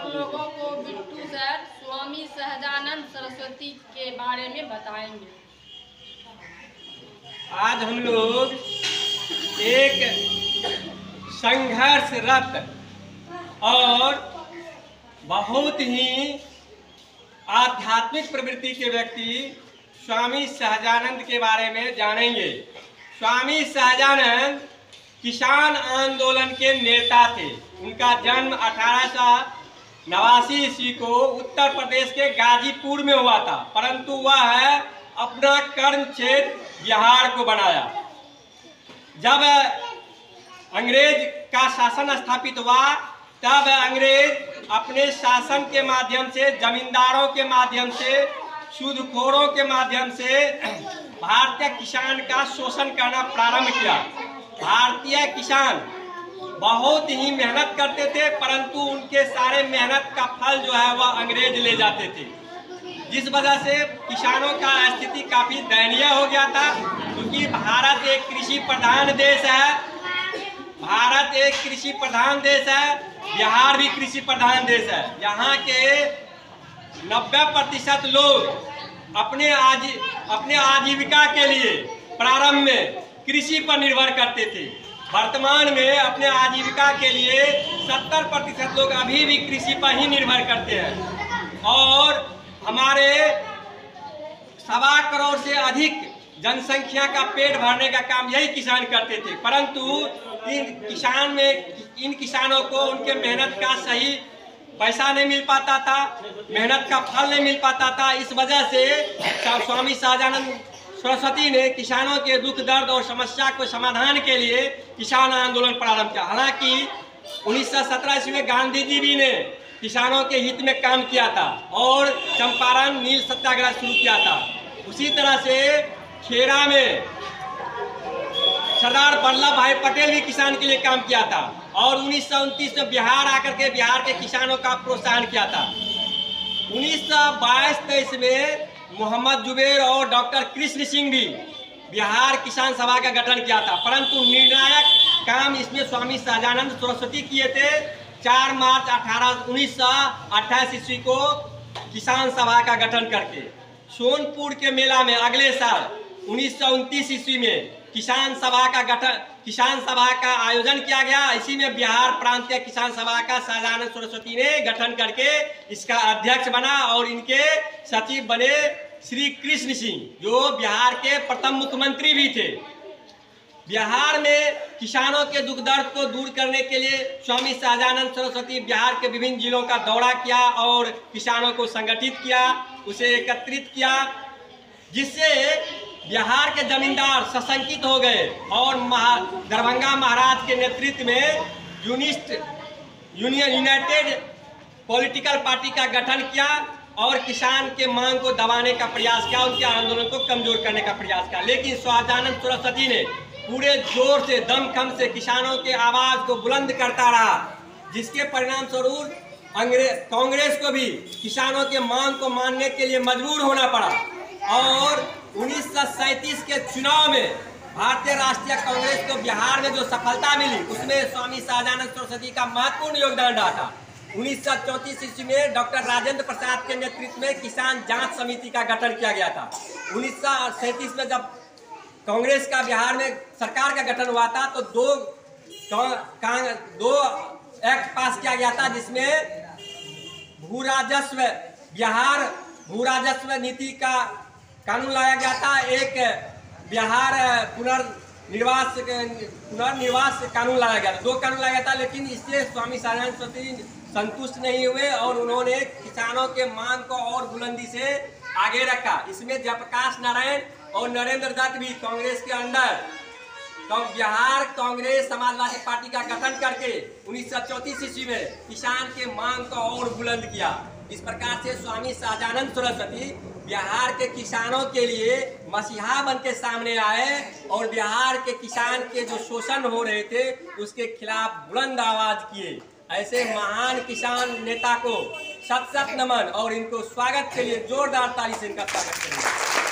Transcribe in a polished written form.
लोगों को बिट्टू सर स्वामी सहजानंद सरस्वती के बारे में बताएंगे। आज हम लोग एक संघर्षरत और बहुत ही आध्यात्मिक प्रवृत्ति के व्यक्ति स्वामी सहजानंद के बारे में जानेंगे। स्वामी सहजानंद किसान आंदोलन के नेता थे। उनका जन्म 1889 ईस्वी को उत्तर प्रदेश के गाजीपुर में हुआ था, परंतु वह अपना कर्म क्षेत्र बिहार को बनाया। जब अंग्रेज का शासन स्थापित हुआ तब अंग्रेज अपने शासन के माध्यम से, जमींदारों के माध्यम से, सूदखोरों के माध्यम से भारतीय किसान का शोषण करना प्रारंभ किया। भारतीय किसान बहुत ही मेहनत करते थे, परंतु उनके सारे मेहनत का फल जो है वह अंग्रेज ले जाते थे, जिस वजह से किसानों का स्थिति काफी दयनीय हो गया था। क्योंकि भारत एक कृषि प्रधान देश है, भारत एक कृषि प्रधान देश है, बिहार भी कृषि प्रधान देश है। यहाँ के 90% लोग अपने आजीविका के लिए प्रारंभ में कृषि पर निर्भर करते थे। वर्तमान में अपने आजीविका के लिए 70% लोग अभी भी कृषि पर ही निर्भर करते हैं। और हमारे 1.25 करोड़ से अधिक जनसंख्या का पेट भरने का काम यही किसान करते थे, परंतु इन किसानों को उनके मेहनत का सही पैसा नहीं मिल पाता था, मेहनत का फल नहीं मिल पाता था। इस वजह से स्वामी सहजानंद सरस्वती ने किसानों के दुख दर्द और समस्या को समाधान के लिए किसान आंदोलन प्रारंभ किया। हालांकि 1917 ईस्वी में गांधी जी भी ने किसानों के हित में काम किया था और चंपारण नील सत्याग्रह शुरू किया था। उसी तरह से खेड़ा में सरदार वल्लभ भाई पटेल भी किसान के लिए काम किया था और 1929 में बिहार आकर के बिहार के किसानों का प्रोत्साहन किया था। 1922-23 में मोहम्मद जुबेर और डॉक्टर कृष्ण सिंह भी बिहार किसान सभा का गठन किया था, परंतु निर्णायक काम इसमें स्वामी सहजानंद सरस्वती किए थे। 4 मार्च 1928 ईस्वी को किसान सभा का गठन करके सोनपुर के मेला में अगले साल 1929 ईस्वी में किसान सभा का आयोजन किया गया। इसी में बिहार प्रांतीय किसान सभा का सहजानंद सरस्वती ने गठन करके इसका अध्यक्ष बना और इनके सचिव बने श्री कृष्ण सिंह, जो बिहार के प्रथम मुख्यमंत्री भी थे। बिहार में किसानों के दुख दर्द को दूर करने के लिए स्वामी सहजानंद सरस्वती बिहार के विभिन्न जिलों का दौरा किया और किसानों को संगठित किया, उसे एकत्रित किया, जिससे बिहार के जमींदार सशंकित हो गए और दरभंगा महाराज के नेतृत्व में यूनाइटेड पॉलिटिकल पार्टी का गठन किया और किसान के मांग को दबाने का प्रयास किया, उनके आंदोलन को कमजोर करने का प्रयास किया। लेकिन सहजानंद सरस्वती ने पूरे जोर से, दमखम से किसानों के आवाज को बुलंद करता रहा, जिसके परिणाम स्वरूप कांग्रेस को भी किसानों के मांग को मानने के लिए मजबूर होना पड़ा। और 1937 के चुनाव में भारतीय राष्ट्रीय कांग्रेस को बिहार में जो सफलता मिली, उसमें स्वामी सहजानंद सरस्वती का महत्वपूर्ण योगदान रहा था। 1934 ईस्वी में डॉक्टर राजेंद्र प्रसाद के नेतृत्व में किसान जांच समिति का गठन किया गया था। 1937 में जब कांग्रेस का बिहार में सरकार का गठन हुआ था तो दो एक्ट पास किया गया था, जिसमें भू राजस्व नीति का कानून लाया गया था। एक बिहार पुनर्निवास कानून लाया गया था। 2 कानून लाया गया था, लेकिन इससे स्वामी सहजानंद सरस्वती संतुष्ट नहीं हुए और उन्होंने किसानों के मांग को और बुलंदी से आगे रखा। इसमें जयप्रकाश नारायण और नरेंद्र दत्त भी कांग्रेस के अंदर तो बिहार कांग्रेस समाजवादी पार्टी का गठन करके 1934 ईस्वी में किसान के मांग को और बुलंद किया। इस प्रकार से स्वामी सहजानंद सरस्वती बिहार के किसानों के लिए मसीहा बन के सामने आए और बिहार के किसान के जो शोषण हो रहे थे उसके खिलाफ बुलंद आवाज किए। ऐसे महान किसान नेता को सत सत नमन और इनको स्वागत के लिए जोरदार ताली से इनका स्वागत करेंगे।